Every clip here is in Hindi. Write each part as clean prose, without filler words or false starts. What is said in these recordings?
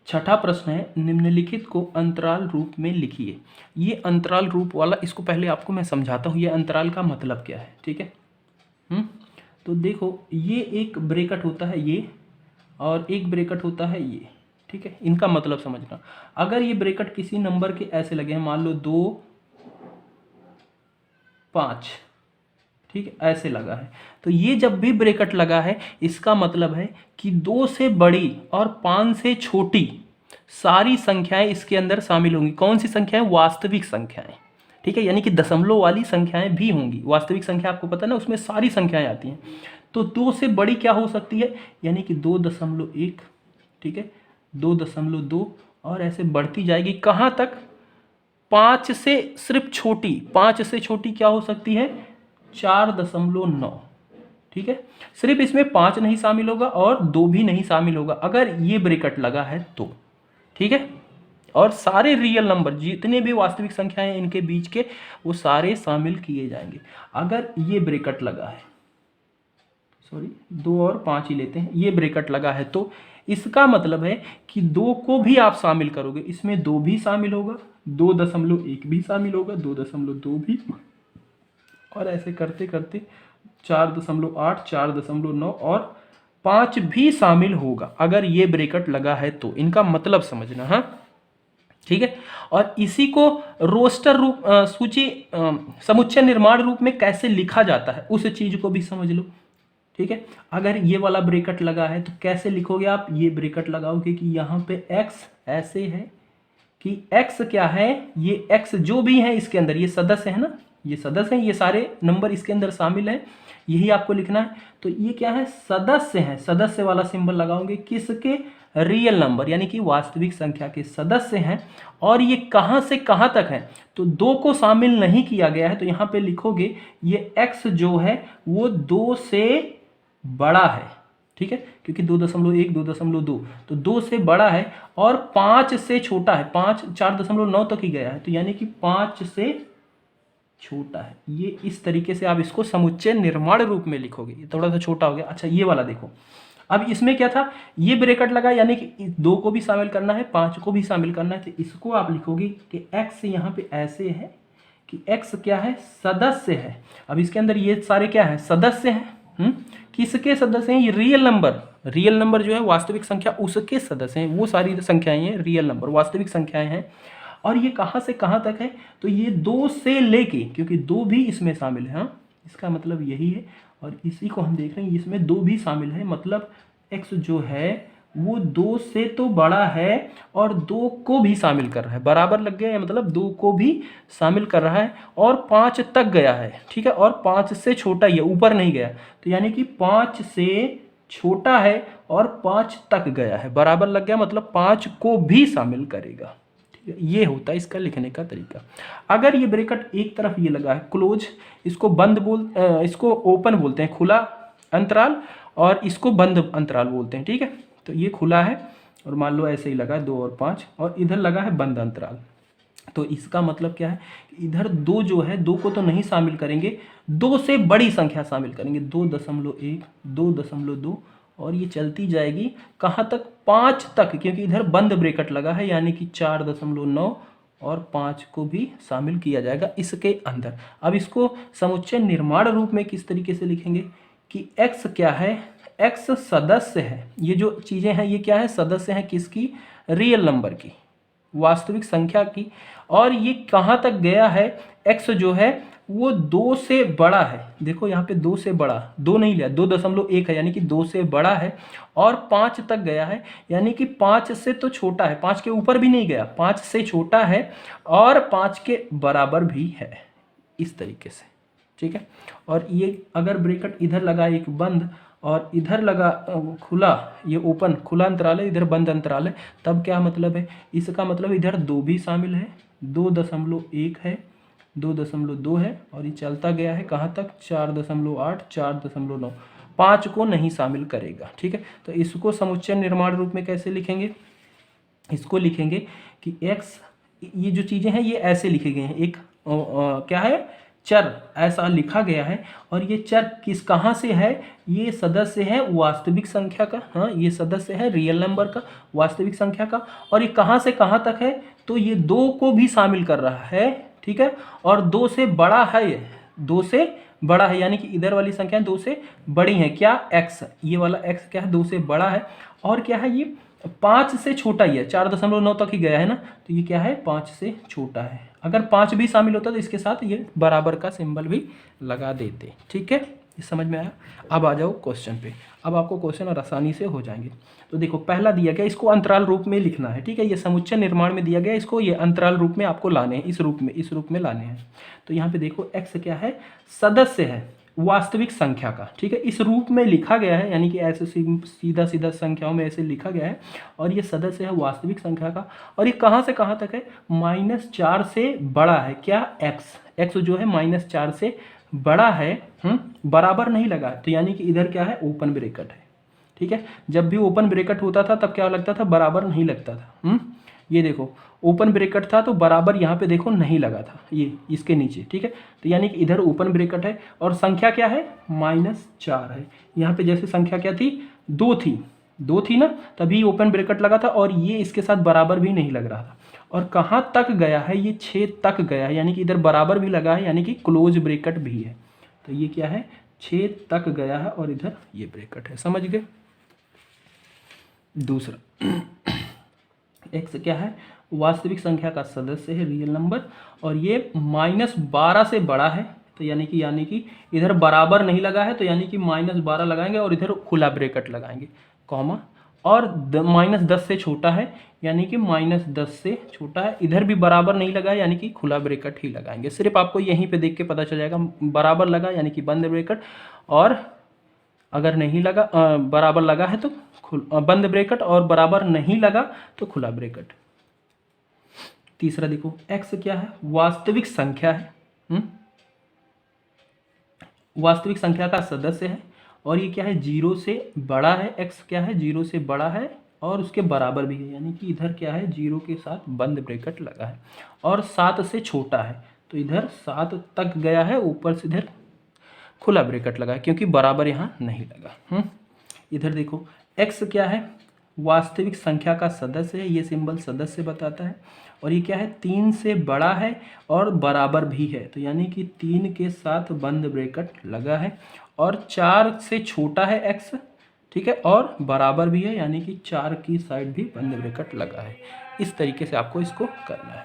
छठा प्रश्न है, निम्नलिखित को अंतराल रूप में लिखिए। ये अंतराल रूप वाला, इसको पहले आपको मैं समझाता हूँ ये अंतराल का मतलब क्या है, ठीक है। तो देखो, ये एक ब्रैकेट होता है ये, और एक ब्रैकेट होता है ये, ठीक है। इनका मतलब समझना। अगर ये ब्रैकेट किसी नंबर के ऐसे लगे हैं, मान लो 2 5, ठीक है, ऐसे लगा है, तो ये जब भी ब्रैकेट लगा है इसका मतलब है कि 2 से बड़ी और 5 से छोटी सारी संख्याएं इसके अंदर शामिल होंगी। कौन सी संख्याएं? वास्तविक संख्याएं, ठीक है। यानी कि दशमलव वाली संख्याएं भी होंगी। वास्तविक संख्या आपको पता है ना, उसमें सारी संख्याएं आती हैं। तो 2 से बड़ी क्या हो सकती है? यानी कि 2.1, ठीक है, 2.2, और ऐसे बढ़ती जाएगी कहाँ तक? 5 से सिर्फ छोटी, 5 से छोटी क्या हो सकती है? 4.9, ठीक है। सिर्फ इसमें 5 नहीं शामिल होगा और 2 भी नहीं शामिल होगा अगर ये ब्रैकेट लगा है तो, ठीक है। और सारे रियल नंबर जितने भी वास्तविक संख्याएं हैं इनके बीच के, वो सारे शामिल किए जाएंगे अगर ये ब्रैकेट लगा है। सॉरी, 2 और 5 ही लेते हैं। ये ब्रैकेट लगा है तो इसका मतलब है कि 2 को भी आप शामिल करोगे, इसमें 2 भी शामिल होगा, 2.1 भी शामिल होगा, 2.2 भी, और ऐसे करते करते 4.8, 4.9 और 5 भी शामिल होगा अगर ये ब्रैकेट लगा है तो। इनका मतलब समझना, हाँ, ठीक है। और इसी को रोस्टर रूप, सूची समुच्चय निर्माण रूप में कैसे लिखा जाता है उस चीज को भी समझ लो, ठीक है। अगर ये वाला ब्रैकेट लगा है तो कैसे लिखोगे आप? ये ब्रैकेट लगाओगे कि यहाँ पे x ऐसे है कि x क्या है, ये x जो भी है इसके अंदर, ये सदस्य है ना, ये सदस्य हैं, ये सारे नंबर इसके अंदर शामिल हैं, यही आपको लिखना है। तो ये क्या है? सदस्य है। सदस्य वाला सिंबल लगाओगे किसके? रियल नंबर, यानी कि वास्तविक संख्या के सदस्य हैं। और ये कहाँ से कहाँ तक है? तो 2 को शामिल नहीं किया गया है, तो यहाँ पे लिखोगे ये x जो है वो 2 से बड़ा है, ठीक है, क्योंकि 2.1, 2.2, तो 2 से बड़ा है और 5 से छोटा है। 5 4.9 तक ही गया है, तो यानी कि 5 से छोटा है। ये इस तरीके से आप इसको समुच्चय निर्माण रूप में लिखोगे। ये थोड़ा सा छोटा हो गया। अच्छा, ये वाला देखो, अब इसमें क्या था? ये ब्रैकेट लगा, यानी कि 2 को भी शामिल करना है, 5 को भी शामिल करना है, तो इसको आप लिखोगे कि x यहाँ पे ऐसे है कि x क्या है? सदस्य है। अब इसके अंदर ये सारे क्या है? सदस्य हैं। किसके सदस्य हैं? ये रियल नंबर, रियल नंबर जो है वास्तविक संख्या उसके सदस्य हैं। वो सारी संख्याएं हैं रियल नंबर, वास्तविक संख्याएं हैं। और ये कहाँ से कहाँ तक है? तो ये 2 से लेके, क्योंकि 2 भी इसमें शामिल है, हाँ, इसका मतलब यही है। और इसी को हम देख रहे हैं, इसमें 2 भी शामिल है, मतलब x जो है वो 2 से तो बड़ा है और 2 को भी शामिल कर रहा है। बराबर लग गया, मतलब 2 को भी शामिल कर रहा है और 5 तक गया है, ठीक है, और 5 से छोटा ही है, ऊपर नहीं गया। तो यानी कि 5 से छोटा है और 5 तक गया है, बराबर लग गया, मतलब 5 को भी शामिल करेगा। ये होता है इसका लिखने का तरीका। अगर ये ब्रैकेट एक तरफ ये लगा है क्लोज, इसको बंद इसको ओपन बोलते हैं, खुला अंतराल, और इसको बंद अंतराल बोलते हैं, ठीक है। तो ये खुला है और मान लो ऐसे ही लगा है 2 और 5, और इधर लगा है बंद अंतराल। तो इसका मतलब क्या है? इधर 2 जो है, 2 को तो नहीं शामिल करेंगे, 2 से बड़ी संख्या शामिल करेंगे, 2.1, 2.2, और ये चलती जाएगी कहाँ तक? 5 तक, क्योंकि इधर बंद ब्रैकेट लगा है, यानी कि 4.9 और 5 को भी शामिल किया जाएगा इसके अंदर। अब इसको समुच्चय निर्माण रूप में किस तरीके से लिखेंगे कि x क्या है? x सदस्य है। ये जो चीज़ें हैं ये क्या है? सदस्य हैं किसकी? रियल नंबर की, वास्तविक संख्या की। और ये कहाँ तक गया है? x जो है वो 2 से बड़ा है। देखो यहाँ पे 2 से बड़ा, 2 नहीं लिया, 2.1 है, यानी कि 2 से बड़ा है और 5 तक गया है, यानी कि 5 से तो छोटा है, 5 के ऊपर भी नहीं गया, 5 से छोटा है और 5 के बराबर भी है, इस तरीके से, ठीक है। और ये अगर ब्रैकेट इधर लगा एक बंद और इधर लगा खुला, ये ओपन खुला अंतराल है, इधर बंद अंतराल है, तब क्या मतलब है? इसका मतलब इधर 2 भी शामिल है, 2.1 है, 2.2 है, और ये चलता गया है कहाँ तक? 4.8, 4.9, 5 को नहीं शामिल करेगा, ठीक है। तो इसको समुच्चय निर्माण रूप में कैसे लिखेंगे? इसको लिखेंगे कि x, ये जो चीज़ें हैं ये ऐसे लिखे गए हैं, एक क्या है? चर ऐसा लिखा गया है और ये चर कहाँ से है, ये सदस्य है वास्तविक संख्या का, हाँ ये सदस्य है रियल नंबर का, वास्तविक संख्या का। और ये कहाँ से कहाँ तक है, तो ये 2 को भी शामिल कर रहा है, ठीक है। और 2 से बड़ा है, 2 से बड़ा है, यानी कि इधर वाली संख्या 2 से बड़ी है, क्या x, ये वाला x क्या है 2 से बड़ा है। और क्या है, ये 5 से छोटा ही है, 4.9 तक ही गया है ना, तो ये क्या है 5 से छोटा है। अगर 5 भी शामिल होता तो इसके साथ ये बराबर का सिंबल भी लगा देते, ठीक है। ये समझ में आया। अब आ जाओ क्वेश्चन पे। अब आपको क्वेश्चन और आसानी से हो जाएंगे। तो देखो पहला दिया गया, इसको अंतराल रूप में लिखना है, ठीक है। ये समुच्चय निर्माण में दिया गया, इसको ये अंतराल रूप में आपको लाने हैं, इस रूप में लाने हैं। तो यहाँ पे देखो x क्या है, सदस्य है वास्तविक संख्या का, ठीक है। इस रूप में लिखा गया है, यानी कि ऐसे सीधा सीधा संख्याओं में ऐसे लिखा गया है। और ये सदस्य है वास्तविक संख्या का। और ये कहाँ से कहाँ तक है, -4 से बड़ा है, क्या x जो है -4 से बड़ा है, बराबर नहीं लगा है, तो यानी कि इधर क्या है ओपन ब्रैकेट है, ठीक है। जब भी ओपन ब्रैकेट होता था तब क्या लगता था, बराबर नहीं लगता था। ये देखो ओपन ब्रैकेट था तो बराबर यहाँ पे देखो नहीं लगा था, ये इसके नीचे, ठीक है। तो यानी कि इधर ओपन ब्रैकेट है और संख्या क्या है -4 है। यहाँ पे जैसे संख्या क्या थी, 2 थी ना, तभी ओपन ब्रैकेट लगा था और ये इसके साथ बराबर भी नहीं लग रहा था। और कहाँ तक गया है, ये 6 तक गया है, यानी कि इधर बराबर भी लगा है, यानी कि क्लोज ब्रैकेट भी है। तो ये क्या है 6 तक गया है और इधर ये ब्रैकेट है, समझ गए। दूसरा x क्या है, वास्तविक संख्या का सदस्य है रियल नंबर, और ये -12 से बड़ा है, तो यानी कि इधर बराबर नहीं लगा है, तो यानी कि -12 लगाएंगे और इधर खुला ब्रैकेट लगाएंगे, कॉमा। और -10 से छोटा है, यानी कि -10 से छोटा है, इधर भी बराबर नहीं लगा है, यानी कि खुला ब्रैकेट ही लगाएंगे। सिर्फ आपको यहीं पे देख के पता चल जाएगा, बराबर लगा यानी कि बंद ब्रैकेट, और अगर नहीं लगा बराबर लगा है तो बंद ब्रैकेट, और बराबर नहीं लगा तो खुला ब्रैकेट। तीसरा देखो x क्या है, वास्तविक संख्या है, वास्तविक संख्या का सदस्य है, और ये क्या है 0 से बड़ा है, x क्या है 0 से बड़ा है और उसके बराबर भी है, यानी कि इधर क्या है 0 के साथ बंद ब्रैकेट लगा है। और 7 से छोटा है, तो इधर 7 तक गया है, ऊपर से इधर खुला ब्रैकेट लगा है क्योंकि बराबर यहाँ नहीं लगा। इधर देखो x क्या है, वास्तविक संख्या का सदस्य है, ये सिंबल सदस्य बताता है। और ये क्या है 3 से बड़ा है और बराबर भी है, तो यानी कि 3 के साथ बंद ब्रैकेट लगा है। और 4 से छोटा है x, ठीक है, और बराबर भी है, यानी कि 4 की साइड भी बंद ब्रैकेट लगा है। इस तरीके से आपको इसको करना है।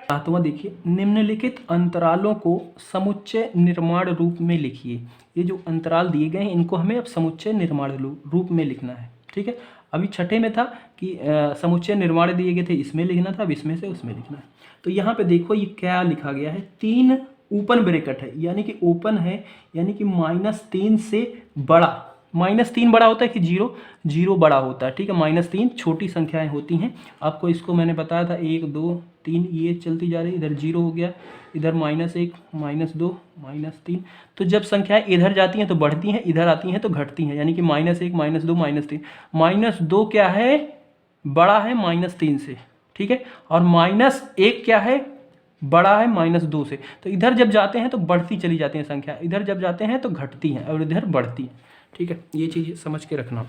सातवां देखिए, निम्नलिखित अंतरालों को समुच्चय निर्माण रूप में लिखिए। ये जो अंतराल दिए गए हैं इनको हमें अब समुच्चय निर्माण रूप में लिखना है, ठीक है। अभी छठे में था कि समुच्चय निर्माण दिए गए थे, इसमें लिखना था, अब इसमें से उसमें लिखना है। तो यहाँ पे देखो ये क्या लिखा गया है, 3 ओपन ब्रैकेट है, यानी कि ओपन है, यानी कि -3 से बड़ा। -3 बड़ा होता है कि 0 बड़ा होता है, ठीक है। -3 छोटी संख्याएं होती हैं, आपको इसको मैंने बताया था, 1 2 3 ये चलती जा रही है, इधर 0 हो गया, इधर -1 -2 -3। तो जब संख्याएं इधर जाती हैं तो बढ़ती हैं, इधर आती हैं तो घटती हैं, यानी कि -1 -2 -3। -2 क्या है, बड़ा है -3 से, ठीक है। और -1 क्या है, बड़ा है -2 से। तो इधर जब जाते हैं तो बढ़ती चली जाती हैं संख्या, इधर जब जाते हैं तो घटती हैं और इधर बढ़ती हैं, ठीक है। ये चीज़ समझ के रखना।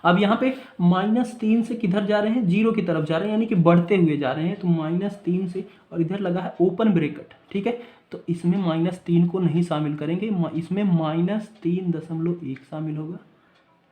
अब यहाँ पे -3 से किधर जा रहे हैं, 0 की तरफ जा रहे हैं, यानी कि बढ़ते हुए जा रहे हैं। तो -3 से, और इधर लगा है ओपन ब्रैकेट, ठीक है। तो इसमें -3 को नहीं शामिल करेंगे, इसमें -3.1 शामिल होगा,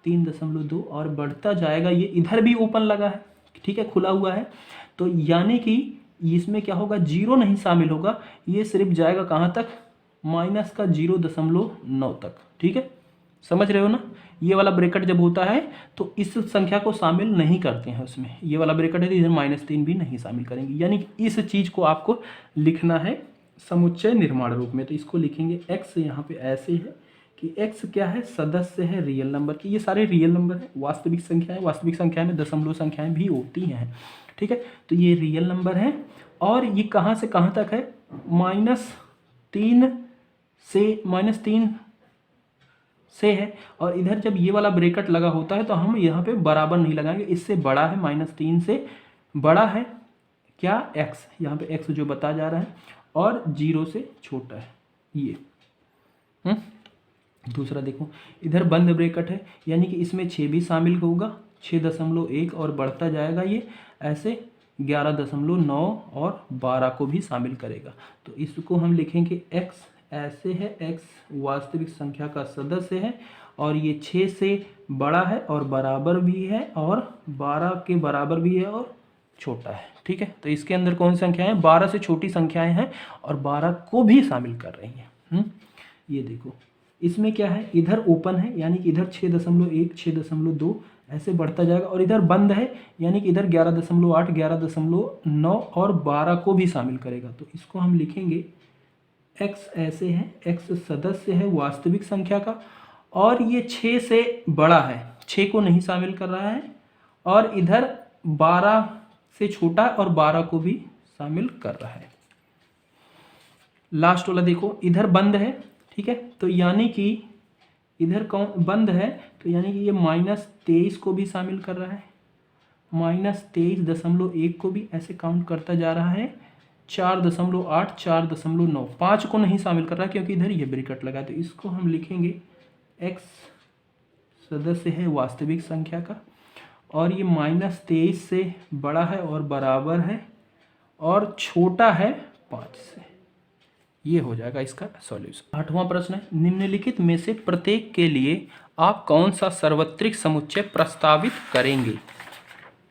3.2, और बढ़ता जाएगा। ये इधर भी ओपन लगा है, ठीक है, खुला हुआ है। तो यानी कि इसमें क्या होगा, 0 नहीं शामिल होगा, ये सिर्फ जाएगा कहाँ तक, -0.9 तक, ठीक है। समझ रहे हो ना। ये वाला ब्रैकेट जब होता है तो इस संख्या को शामिल नहीं करते हैं उसमें, ये वाला ब्रैकेट है तो इधर -3 भी नहीं शामिल करेंगे। यानी कि इस चीज़ को आपको लिखना है समुच्चय निर्माण रूप में। तो इसको लिखेंगे x, यहाँ पे ऐसे है कि x क्या है, सदस्य है रियल नंबर की। ये सारे रियल नंबर है, वास्तविक संख्या है, वास्तविक संख्या में दशमलव संख्याएं भी होती हैं, ठीक है। तो ये रियल नंबर है, और ये कहाँ से कहाँ तक है, -3 से है। और इधर जब ये वाला ब्रैकेट लगा होता है तो हम यहाँ पे बराबर नहीं लगाएंगे, इससे बड़ा है, -3 से बड़ा है क्या, x, यहाँ पे x जो बता जा रहा है। और 0 से छोटा है ये। दूसरा देखो, इधर बंद ब्रैकेट है यानी कि इसमें 6 भी शामिल होगा, 6.1 और बढ़ता जाएगा ये ऐसे 11.9 और 12 को भी शामिल करेगा। तो इसको हम लिखेंगे x ऐसे है, x वास्तविक संख्या का सदस्य है और ये 6 से बड़ा है और बराबर भी है और 12 के बराबर भी है और छोटा है। ठीक है, तो इसके अंदर कौन सी संख्याएं हैं? 12 से छोटी संख्याएं हैं और 12 को भी शामिल कर रही हैं। ये देखो इसमें क्या है, इधर ओपन है यानी कि इधर 6.1 6.2 ऐसे बढ़ता जाएगा और इधर बंद है यानी कि इधर 11.8 11.9 और 12 को भी शामिल करेगा। तो इसको हम लिखेंगे x ऐसे है, x सदस्य है वास्तविक संख्या का और ये 6 से बड़ा है, 6 को नहीं शामिल कर रहा है और इधर 12 से छोटा और 12 को भी शामिल कर रहा है। लास्ट वाला देखो, इधर बंद है, ठीक है, तो यानी कि इधर कौन बंद है, तो यानी कि ये -23 को भी शामिल कर रहा है, -23.1 को भी ऐसे काउंट करता जा रहा है, 4.8 4.9 5 को नहीं शामिल कर रहा है क्योंकि इधर ये ब्रैकेट लगा। तो इसको हम लिखेंगे x सदस्य है वास्तविक संख्या का और ये -23 से बड़ा है और बराबर है और छोटा है 5 से। ये हो जाएगा इसका सॉल्यूशन। 8वां प्रश्न है, निम्नलिखित में से प्रत्येक के लिए आप कौन सा सार्वत्रिक समुच्चय प्रस्तावित करेंगे?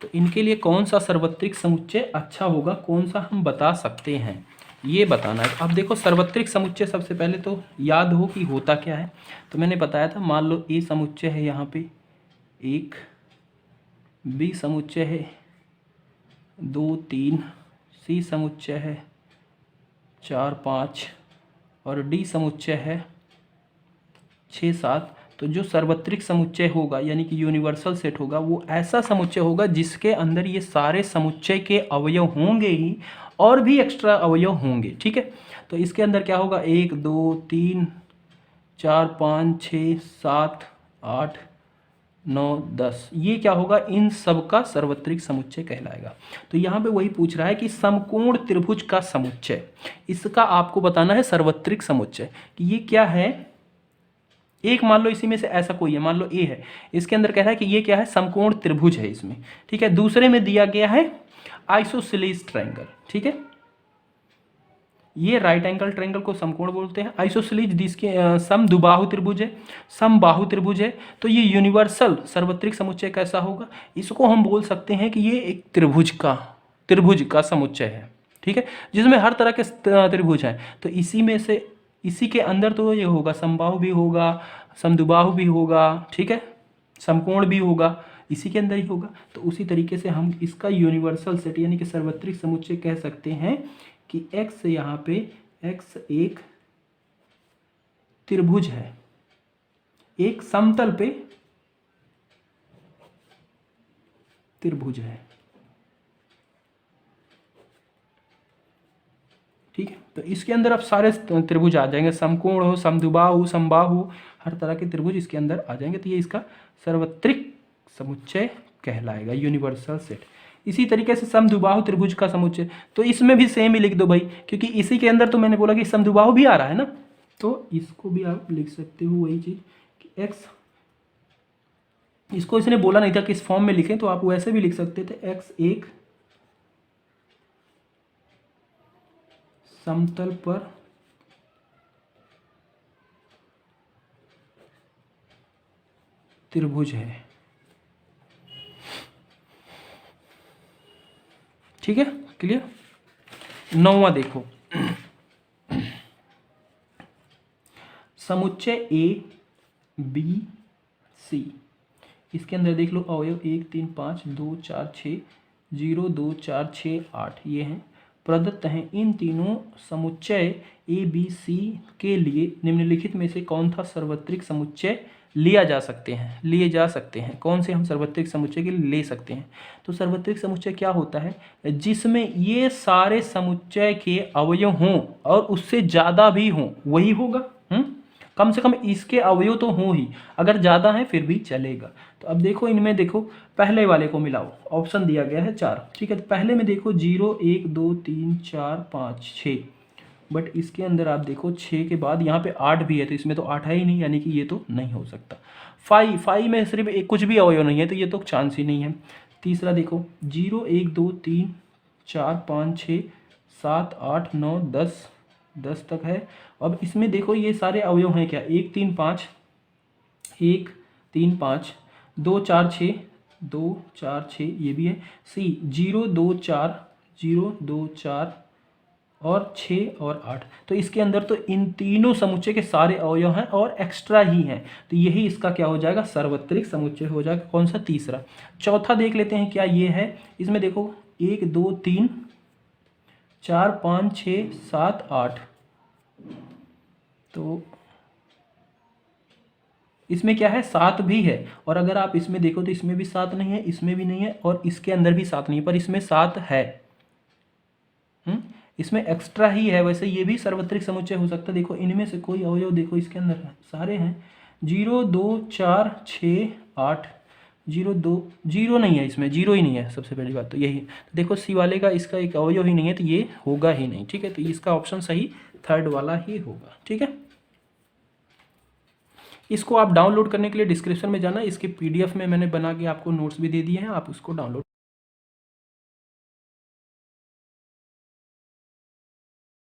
तो इनके लिए कौन सा सार्वत्रिक समुच्चय अच्छा होगा, कौन सा हम बता सकते हैं, ये बताना है। अब देखो सार्वत्रिक समुच्चय सबसे पहले तो याद हो कि होता क्या है। तो मैंने बताया था, मान लो ए समुच्चय है यहाँ पे 1, बी समुच्चय है 2 3, सी समुच्चय है 4 5 और डी समुच्चय है 6 7। तो जो सार्वत्रिक समुच्चय होगा यानी कि यूनिवर्सल सेट होगा वो ऐसा समुच्चय होगा जिसके अंदर ये सारे समुच्चय के अवयव होंगे ही और भी एक्स्ट्रा अवयव होंगे। ठीक है, तो इसके अंदर क्या होगा, 1 2 3 4 5 6 7 8 9 10, ये क्या होगा, इन सब का सार्वत्रिक समुच्चय कहलाएगा। तो यहाँ पे वही पूछ रहा है कि समकोण त्रिभुज का समुच्चय, इसका आपको बताना है सार्वत्रिक समुच्चय कि ये क्या है। एक मान लो इसी में से ऐसा कोई है, मान लो ए है, इसके अंदर कह रहा है कि ये क्या है, समकोण त्रिभुज है इसमें। ठीक है, दूसरे में दिया गया है आइसोसेलेस ट्रायंगल। ठीक है, ये राइट एंगल ट्रायंगल को समकोण बोलते हैं। आइसोसेलेस जिसके समद्विबाहु त्रिभुज है, समबाहु त्रिभुज है। तो ये यूनिवर्सल सार्वत्रिक समुच्चय कैसा होगा, इसको हम बोल सकते हैं कि ये एक त्रिभुज का समुच्चय है। ठीक है, जिसमें हर तरह के त्रिभुज हैं। तो इसी में से इसी के अंदर तो ये होगा, समबाहु भी होगा, समद्विबाहु भी होगा, ठीक है, समकोण भी होगा, इसी के अंदर ही होगा। तो उसी तरीके से हम इसका यूनिवर्सल सेट यानी कि सार्वत्रिक समुच्चय कह सकते हैं कि x यहाँ पे x एक त्रिभुज है, एक समतल पे त्रिभुज है। ठीक है, तो इसके अंदर अब सारे त्रिभुज आ जाएंगे, समकोण हो, समद्विबाहु, समबाहु, हर तरह के त्रिभुज इसके अंदर आ जाएंगे। तो ये इसका सार्वत्रिक समुच्चय कहलाएगा, यूनिवर्सल सेट। इसी तरीके से समद्विबाहु त्रिभुज का समुच्चय, तो इसमें भी सेम ही लिख दो भाई, क्योंकि इसी के अंदर तो मैंने बोला कि समद्विबाहु भी आ रहा है ना, तो इसको भी आप लिख सकते हो वही चीज कि x, इसको इसने बोला नहीं था किस फॉर्म में लिखें, तो आप वैसे भी लिख सकते थे, x एक समतल पर त्रिभुज है। ठीक है, क्लियर। 9वां देखो, समुच्चय ए बी सी, इसके अंदर देख लो अवयव 1 3 5 2 4 6 0 2 4 6 8 ये हैं, प्रदत्त हैं। इन तीनों समुच्चय ए बी सी के लिए निम्नलिखित में से कौन सा सार्वत्रिक समुच्चय लिए जा सकते हैं। कौन से हम सार्वत्रिक समुच्चय के लिए ले सकते हैं। तो सार्वत्रिक समुच्चय क्या होता है, जिसमें ये सारे समुच्चय के अवयव हों और उससे ज़्यादा भी हों, वही होगा। कम से कम इसके अवयव तो हों ही, अगर ज़्यादा है फिर भी चलेगा। तो अब देखो इनमें, देखो पहले वाले को मिलाओ, ऑप्शन दिया गया है 4। ठीक है, तो पहले में देखो 0 1 2 3 4 5 6 बट इसके अंदर आप देखो 6 के बाद यहाँ पे 8 भी है, तो इसमें तो 8 है ही नहीं, यानी कि ये तो नहीं हो सकता। 5 में सिर्फ एक कुछ भी अवयव नहीं है, तो ये तो चांस ही नहीं है। तीसरा देखो 0 1 2 3 4 5 6 7 8 9 10, 10 तक है। अब इसमें देखो ये सारे अवयव हैं क्या, 1 3 5, 1 3 5, 2 4 6, 2 4 6, ये भी है। सी 0 2 4, 0 2 4 और 6 और 8, तो इसके अंदर तो इन तीनों समुच्चय के सारे अवयव हैं और एक्स्ट्रा ही हैं, तो यही इसका क्या हो जाएगा, सार्वत्रिक समुच्चय हो जाएगा। कौन सा, तीसरा। चौथा देख लेते हैं क्या ये है। इसमें देखो 1 2 3 4 5 6 7 8, तो इसमें क्या है, 7 भी है। और अगर आप इसमें देखो तो इसमें भी 7 नहीं है, इसमें भी नहीं है, और इसके अंदर भी 7 नहीं है, पर इसमें 7 है। इसमें एक्स्ट्रा ही है। वैसे ये भी सार्वत्रिक समुच्चय हो सकता है। देखो इनमें से कोई अवयव देखो इसके अंदर है, सारे हैं। 0 2 4 6 8, 0 2, 0 नहीं है, इसमें 0 ही नहीं है, सबसे पहली बात तो यही। तो देखो सी वाले का इसका एक अवयव ही नहीं है, तो ये होगा ही नहीं। ठीक है, तो इसका ऑप्शन सही थर्ड वाला ही होगा। ठीक है, इसको आप डाउनलोड करने के लिए डिस्क्रिप्शन में जाना, इसके PDF में मैंने बना के आपको नोट्स भी दे दिए हैं, आप उसको डाउनलोड